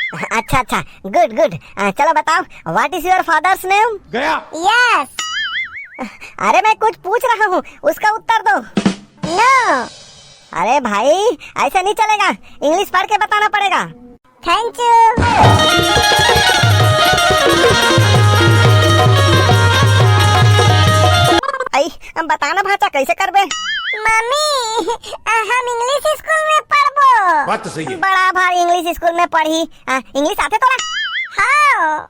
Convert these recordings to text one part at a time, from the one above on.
अच्छा अच्छा, good good. चलो बताओ, what is your father's name? गया। यस। अरे मैं कुछ पूछ रहा हूँ, उसका उत्तर दो। नो। अरे भाई ऐसा नहीं चलेगा, इंग्लिश पढ़ के बताना पड़ेगा। Thank you. आई बताना भाचा कैसे करबे? मम्मी हम इंग्लिश स्कूल में पढ़बो। बात तो सही है। बड़ा भारी इंग्लिश स्कूल में पढ़ी। इंग्लिश आते तोरा? हाँ।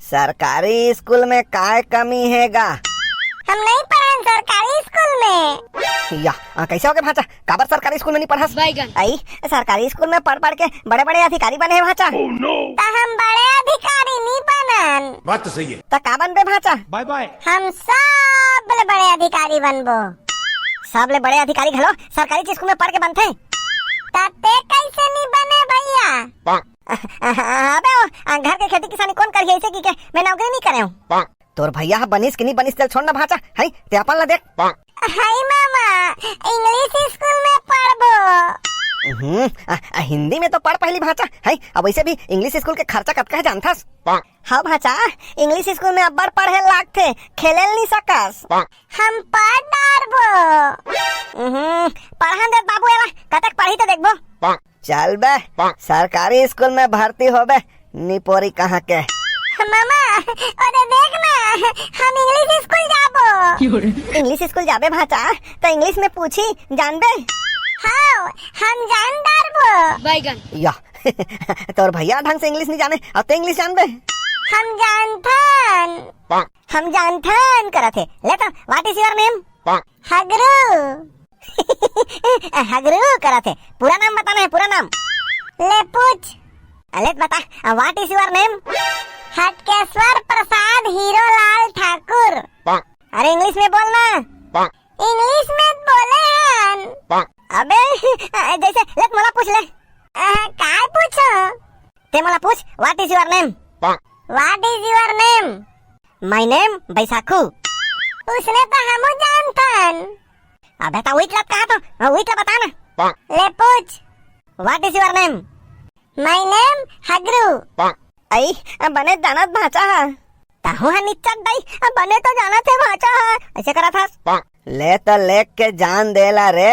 सरकारी स्कूल में काय कमी हैगा? हम नहीं पढ़न सरकारी स्कूल में। या कैसे हो गए भाचा, काबर सरकारी स्कूल में नहीं पढ़ास? आई सरकारी स्कूल में पढ़ पढ़ के बड़े बड़े अधिकारी बने हैं भाचा। Oh, no. ता हम बड़े अधिकारी नहीं बनन। बात तो सही है। ता का बनबे भाचा? Bye bye. हम सब ले बड़े अधिकारी बनबो। सब ले बड़े अधिकारी घलो सरकारी स्कूल में पढ़ के बनते। ताते कैसे नहीं बने भैया? अबे घर के खेती किसानी कौन करिए ऐसे की के मैं नौकरी नहीं करे हूँ। तोर भैया बनिस कि नहीं बनिस चल छोड़ ना भाचा, है ते अपन ला देख। हाय मामा इंग्लिश स्कूल में पढ़बो। हिंदी में तो पढ़ पहली भाचा, है अब वैसे भी इंग्लिश स्कूल के खर्चा कतका है जानथस? हाँ भाचा, इंग्लिश स्कूल में अब्बर पढ़े लागथे, खेले नहीं सकस। हम पढ़ डारबो। पढ़न दे बाबू, एला कतक पढ़ी तो देखबो। चल बे सरकारी स्कूल में भर्ती होबे, निपोरी कहाँ के। मामा अरे देख ना, हम इंग्लिश स्कूल जाबो। इंग्लिश स्कूल जाबे भाचा तो इंग्लिश में पूछी जानबे? हाँ हम जान डारबो। या तोर भैया ढंग से इंग्लिश नहीं जाने और ते इंग्लिश जानबे? हम जानथन करत है। ले तो व्हाट इज योर नेम? हगरू। हगरू करत है, पूरा नाम बताना है, पूरा नाम। ले पूछ। ले बता what is your name? Hatkeshwar Prasad Hirolal Thakur. अरे इंग्लिश में बोलना। इंग्लिश में बोले हन। अबे जैसे ले मोला पूछ ले। काय पूछो? ते मोला पूछ what is your name? What is your name? My name Baisakhu. उसने तो हमू जानथन। अबे ता वही कहा तो वही बता ना। ले पूछ what is your name? My name Hagru. आई बने जानत भाचा ताहू है निच्चत दाई, बने तो जानत है भाचा ऐसे करा था। ले तो लेख के जान देला रे,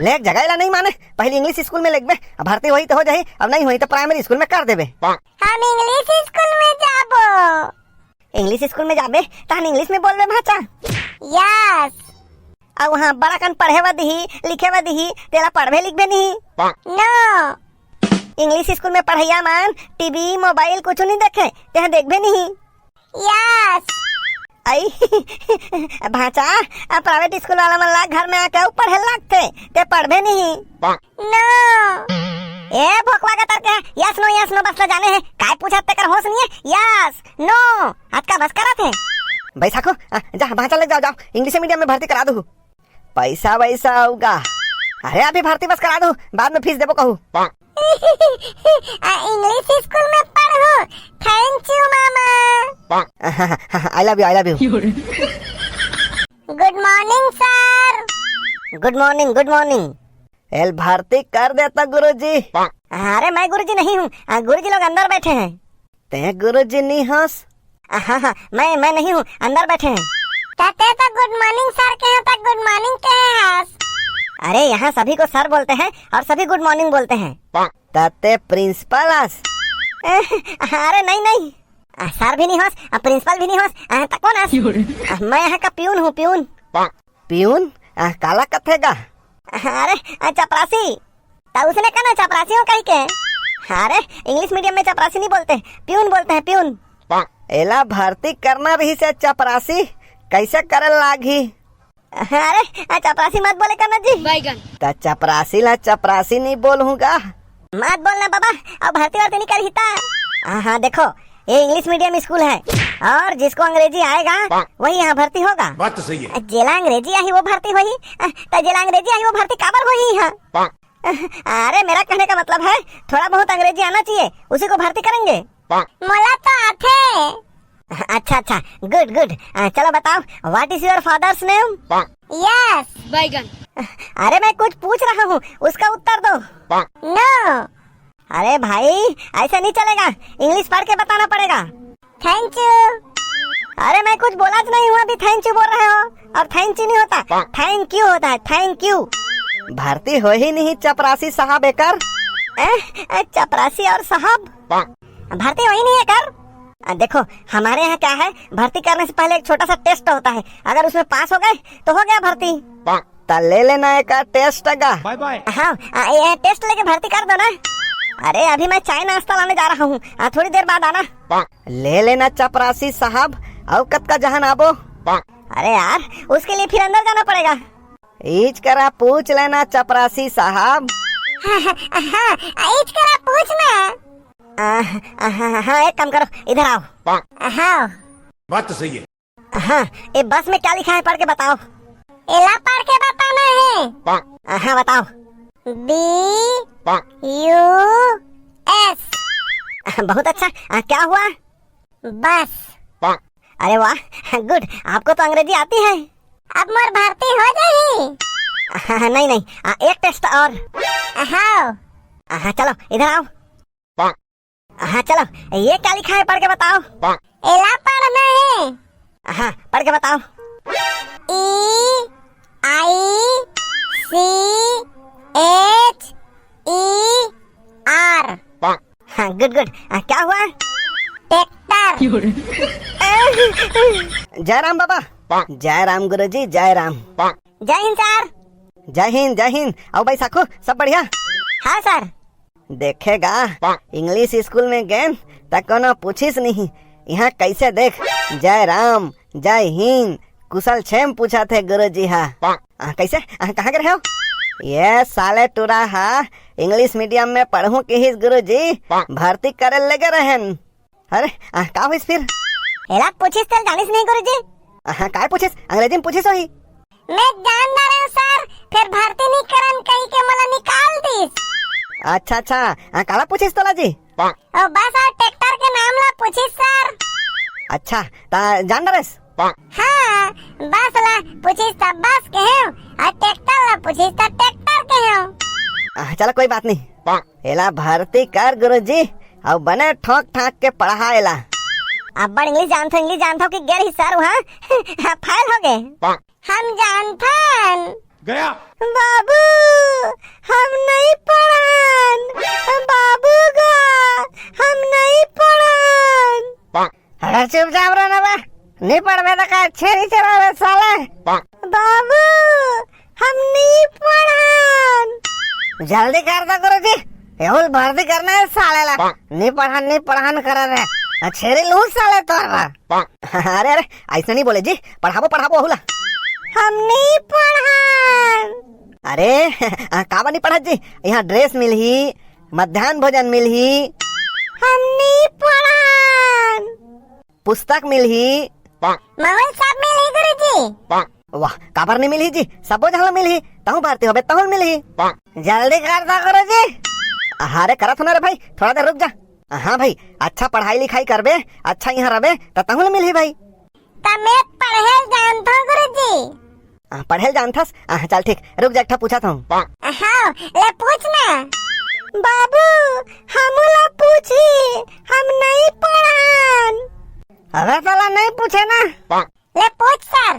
लेख जगह नहीं माने, पहले इंग्लिश स्कूल में लिखबे, अब भर्ती हुई तो हो जाही, अब नहीं हुई तो प्राइमरी स्कूल में कर देबे। हम इंग्लिश स्कूल में जाबो। इंग्लिश स्कूल में जाबे तो हम इंग्लिश में बोलबे भाचा। यस। अब वहाँ बड़ा कन पढ़े व दिही लिखे व दिही, तेरा पढ़बे लिखबे नहीं? नो। इंग्लिश स्कूल में पढ़ैया मन टीवी मोबाइल कुछ नहीं देखे, ते देखबे नहीं? यस। आई भाचा प्राइवेट स्कूल वाला मन ला घर में आके पढ़े लागते, ते पढ़बे नहीं? नो। ए भोकवा का तरके यस नो बस ला जाने है, काय पूछत ते कर होश नहीं है? यस नो आज का बस करत है। बैसाखो जा भाचा ले जाओ इंग्लिश मीडियम में भर्ती करा दू, पैसा वैसा होगा। अरे अभी भर्ती बस करा दू, बाद में फीस देबो कहू। इंग्लिश स्कूल में पढ़ो। Thank you mama. I love you. Good morning sir. Good morning good morning. L भर्ती कर देता गुरुजी। अरे मैं गुरुजी नहीं हूँ, गुरुजी लोग अंदर बैठे हैं। ते गुरुजी नहीं हंस? हाँ मैं नहीं हूँ, अंदर बैठे हैं। कहते तो गुड मॉर्निंग सर के हैं, तो गुड मॉर्निंग के हैं। अरे यहाँ सभी को सर बोलते हैं और सभी गुड मॉर्निंग बोलते हैं। तते प्रिंसिपल हंस? अरे नहीं सर भी नहीं हंस, प्रिंसिपल भी नहीं हंस, तो कौन हंस? मैं यहाँ का प्यून हूँ, प्यून। प्यून काला कथेगा? अरे चपरासी, तो उसने कहा ना चपरासी हो कहीं के। अरे इंग्लिश मीडियम में चपरासी नहीं बोलते, प्यून बोलते हैं, प्यून। एला भर्ती करना रही से चपरासी कैसे करल लागी? अरे चपरासी मत बोले करना जी। ता चपरासी ला चपरासी नहीं बोलूंगा। मत बोलना बाबा, अब भर्ती वर्ती नहीं कर हिता। हाँ देखो ये इंग्लिश मीडियम स्कूल है और जिसको अंग्रेजी आएगा वही यहाँ भर्ती होगा। बात तो सही है। जेला अंग्रेजी आई वो भर्ती हुई, तो जेला अंग्रेजी आई वो भर्ती काबर हुई यहाँ। अरे मेरा कहने का मतलब है थोड़ा बहुत अंग्रेजी आना चाहिए, उसी को भर्ती करेंगे। मोला तो आथे। अच्छा गुड गुड। चलो बताओ what is your father's name? Yes. अरे मैं कुछ पूछ रहा हूँ, उसका उत्तर दो। नो। अरे भाई ऐसा नहीं चलेगा, इंग्लिश पढ़ के बताना पड़ेगा। Thank you. अरे मैं कुछ बोला तो नहीं हुआ, अभी थैंक यू बोल रहे हो। और थैंक यू नहीं होता, थैंक यू होता है, थैंक यू। भारती हो ही नहीं चपरासी साहब एकर। चपरासी और साहब, भर्ती वही नहीं है कर। देखो हमारे यहाँ क्या है, भर्ती करने से पहले एक छोटा सा टेस्ट होता है, अगर उसमें पास हो गए तो हो गया भर्ती। ले लेना एक टेस्ट का। Bye bye. हाँ ये टेस्ट लेके भर्ती कर दो ना। अरे अभी मैं चाय नाश्ता लाने जा रहा हूँ, थोड़ी देर बाद आना। ले लेना चपरासी साहब, औकत का जहान आबो। अरे यार उसके लिए फिर अंदर जाना पड़ेगा। ईच करा पूछ लेना चपरासी साहब। हाँ ईच करा पूछना। हाँ एक काम करो, इधर आओ। हाँ बात तो सही है। हाँ ये बस में क्या लिखा है पढ़ के बताओ। एला पढ़ के बताना है। हाँ बताओ। BUS। बहुत अच्छा, क्या हुआ? बस। अरे वाह गुड, आपको तो अंग्रेजी आती है। अब मोर भर्ती हो जाएगी। नहीं नहीं, एक टेस्ट और। हाँ चलो इधर आओ। हाँ चलो, ये क्या लिखा है पढ़ के बताओ। एला पढ़ना है। हाँ पढ़ के बताओ। EICHER। हाँ गुड गुड, क्या हुआ? ट्रैक्टर। जय राम बाबा। जय राम गुरुजी, जय राम। जय हिंद सर। जय हिंद जय हिंद। आओ भाई साखो, सब बढ़िया? हाँ सर। देखेगा इंग्लिश स्कूल में गए तक कोनो पूछिस नहीं, यहाँ कैसे देख जय राम जय हिंद कुशल क्षेम पूछा थे गुरुजी। हाँ कैसे कहाँ गए हो? ये साले टूरा हा इंग्लिश मीडियम में पढ़ूं कि हिस गुरुजी भर्ती करे लगे रहन। अरे का हुई फिर? एला पूछिस तेल जानिस नहीं गुरुजी? काय पूछिस? अंग्रेजी में पूछिस होही। मैं जान ना रहा हूँ सर, फिर भर्ती नहीं करन कहीं के मला निकाल दीस। अच्छा अच्छा, काला पूछिस तोला जी? ओ बस और ट्रैक्टर के नाम ला पूछिस सर। अच्छा ता जान डरेस? हाँ बस ला पूछिस तब बस कहे, और ट्रैक्टर ला पूछिस तब ट्रैक्टर कहे। चलो कोई बात नहीं, एला भर्ती कर गुरुजी और बने ठोक ठाक के पढ़ा एला। अब बड़ इंग्लिश जानते हो कि गैर हिस्सा वहाँ फाइल हो गए। हम जानथन गया बाबू, हम नहीं पढ़न बाबू गा, हम नहीं पढ़न। अरे चुपचाप रहना बा, नहीं पढ़वे तो का छेरी चलावे साला। बाबू हम नहीं पढ़न। जल्दी कर दो गुरुजी, एहुल भर्ती करना है साले ला। नहीं पढ़ान कर रहे छेरी लूट साले तो। अरे अरे ऐसा नहीं बोले जी, पढ़ाबो हुला। हम नहीं पढ़न। अरे काबा नहीं पढ़त जी, यहाँ ड्रेस मिलही, मध्याह्न भोजन मिलही, हम नहीं पढ़न। पुस्तक मिलही, माहौल सब मिली गुरुजी। वाह काबर नहीं मिलही जी, सबो जहाँ मिलही, तहु भर्ती होबे तहु मिलही। जल्दी कर दो गुरुजी। अरे करत हो ना रे भाई, थोड़ा देर रुक जा। हाँ भाई, अच्छा पढ़ाई लिखाई करबे, अच्छा यहाँ रहे तो तहु मिलही भाई। मैं पढ़ेल जानता हूँ गुरुजी। पढ़ेल जानथस? चल ठीक, रुक जा, पूछा था। हाँ ले पूछना। बाबू हमला पूछी, हम नहीं पढ़न। अरे साला नहीं पूछे ना। ले पूछ सर।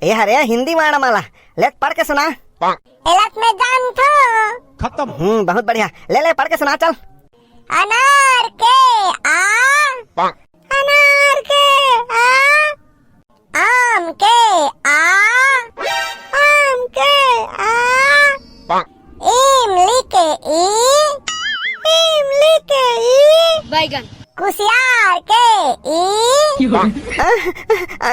ये हरे हिंदी मैडम वाला, ले पढ़ के सुना। एलत में जानता हूँ। खत्म। बहुत बढ़िया, ले पढ़ के सुना चल। अनार के आ, अनार के आ, आम के आ, आम के आ, इमली के ई, इमली के ई, बैगन कुसियार के ई।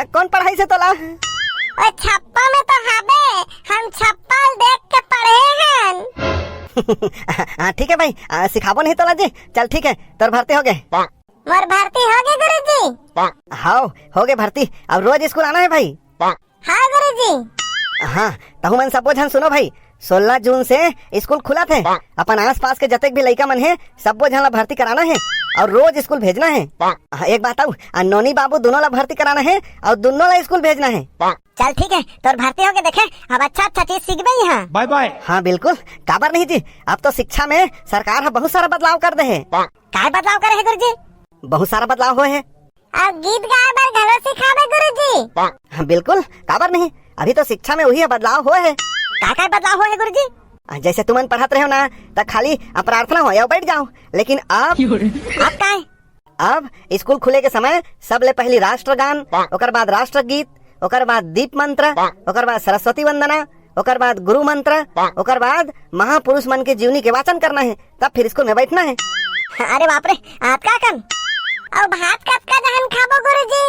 कौन पढ़ाई से तोला? और छप्पा में तो हबे, हम छप्पल देख के पढ़े हैं। ठीक है भाई, सिखाबो नहीं तोला जी। चल ठीक है, तोर भर्ती हो गए। मोर भर्ती हो गए गुरुजी। हाँ हो गए भर्ती, अब रोज स्कूल आना है भाई। हाँ गुरुजी। हाँ तहु मन सबो झन सुनो भाई, 16 जून से स्कूल खुला थे। अपन आस पास के जतक भी लड़का मन है सबो झन ला भर्ती कराना है। और रोज स्कूल भेजना है। एक बात आऊ, नोनी बाबू दोनों ला भर्ती कराना है और दोनों ला स्कूल भेजना है। चल ठीक है, तो भर्ती होके देखे, अब अच्छा चीज सीख गई यहाँ। Bye bye. हाँ बिल्कुल, काबर नहीं जी, अब तो शिक्षा में सरकार बहुत सारा बदलाव कर दे है। काय बदलाव करे है गुरुजी? बहुत सारा बदलाव हुए है। अब गीत गाए बर घलो सिखावे गुरुजी? हाँ बिल्कुल, काबर नहीं, अभी तो शिक्षा में वही बदलाव हुए है। काय बदलाव हुए है गुरुजी? जैसे तुमन पढ़त रहे हो ना, तो खाली प्रार्थना हो या बैठ जाओ, लेकिन अब काय? अब स्कूल खुले के समय सबले पहली राष्ट्रगान, ओकर बाद राष्ट्रगीत, ओकर बाद दीप मंत्र, ओकर बाद सरस्वती वंदना, ओकर बाद गुरु मंत्र, ओकर बाद महापुरुष मन के जीवनी के वाचन करना है, तब फिर स्कूल में बैठना है। अरे बाप रे, आप का कन? और भात कब का जहन खाबो गुरुजी?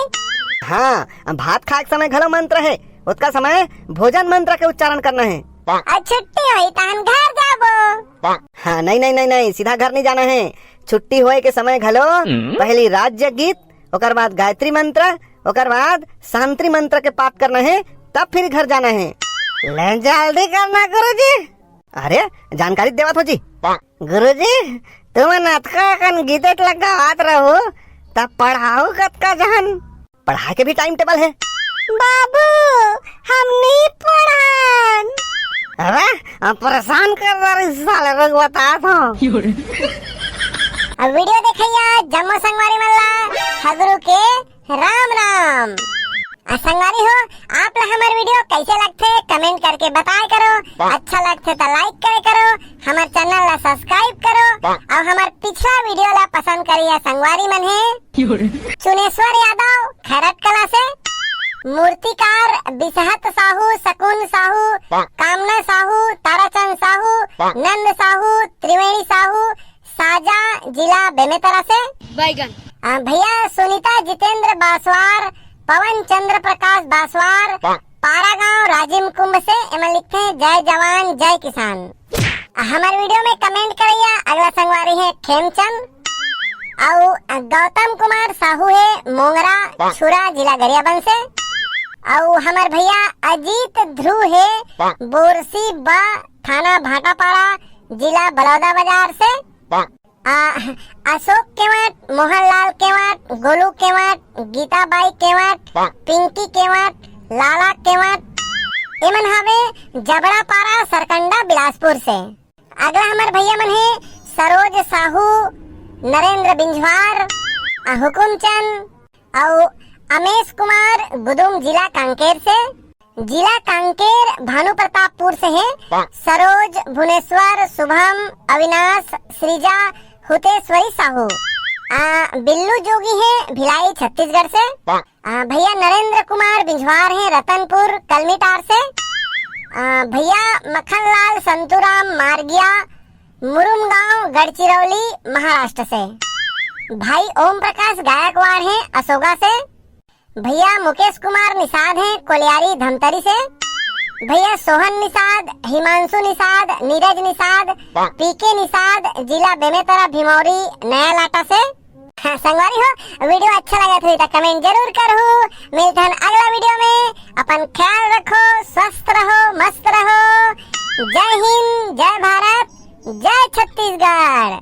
हाँ, भात खाए समय घलो मंत्र है, उसका समय भोजन मंत्र के उच्चारण करना है। छुट्टी हुई तहन घर जाबो? हाँ नहीं, सीधा घर नहीं जाना है। छुट्टी होए के समय घलो पहली राज्य गीत, ओकर बाद गायत्री मंत्र, ओकर बाद शांति मंत्र के पाठ करना है, तब फिर घर जाना है। ले जल्दी करना गुरुजी। अरे जानकारी देवत हो जी। गुरुजी तुम नाटका कन गीत लगावत रहो, तब पढ़ाओ कत का जहन, पढ़ाई के भी टाइम टेबल है। बाबू हम नहीं पढ़ान। अरे परेशान कर रहा साले लोग, बता दो। अब वीडियो देखिए जम्मू संगवारी मल्ला हगरू के राम राम। संगवारी हो, आप लोग हमारे वीडियो कैसे लगते कमेंट करके बताया करो। अच्छा लगते तो लाइक करे करो, हमारे चैनल ला सब्सक्राइब करो और हमारे पिछला वीडियो ला पसंद करिए। संगवारी मन है चुनेश्वर यादव खैरट कला से, मूर्तिकार बिसहत साहू, शकुन साहू, कामना साहू, ताराचंद साहू, नंद साहू, त्रिवेणी साहू, साजा जिला बेमेतरा से। भैया सुनीता जितेंद्र बासवार, पवन चंद्र प्रकाश बासवार, पारा गांव राजिम कुंभ से। एमन लिखते हैं जय जवान जय किसान। हमारे वीडियो में कमेंट करिए। अगला संगवारी है खेमचंद और गौतम कुमार साहू है मोंगरा छुरा जिला गरियाबंद से। और हमारे भैया अजीत ध्रुव है बोरसी बा थाना भाटापाड़ा जिला बलौदा बाजार से। अशोक केवट, मोहनलाल केवट, गोलू केवट, गीताबाई केवट, पिंकी केवट, लाला केवट, एमन हवे जबड़ापाड़ा सरकंडा बिलासपुर से। अगला हमारे भैया मन है सरोज साहू, नरेंद्र बिंजवार, हुकुमचंद और अमेश कुमार गुदुम जिला कांकेर से। जिला कांकेर भानु प्रतापपुर से है सरोज, भुवनेश्वर, शुभम, अविनाश, सृजा, हुतेश्वरी साहू। बिल्लू जोगी है भिलाई छत्तीसगढ़ से। भैया नरेंद्र कुमार बिंजवार है रतनपुर कलमीटार से। भैया मक्खनलाल संतुराम मार्गिया मुरुमगांव गढ़चिरौली महाराष्ट्र से। भाई ओम प्रकाश गायकवाड़ है अशोका से। भैया मुकेश कुमार निषाद है कोलियारी धमतरी से। भैया सोहन निषाद, हिमांशु निषाद, नीरज निषाद, पीके निषाद जिला बेमेतरा भिमौरी नया लाटा से। संगवारी हो, वीडियो अच्छा लगा तो कमेंट जरूर करो। मिलते हैं अगला वीडियो में। अपन ख्याल रखो, स्वस्थ रहो, मस्त रहो। जय हिंद, जय भारत, जय छत्तीसगढ़।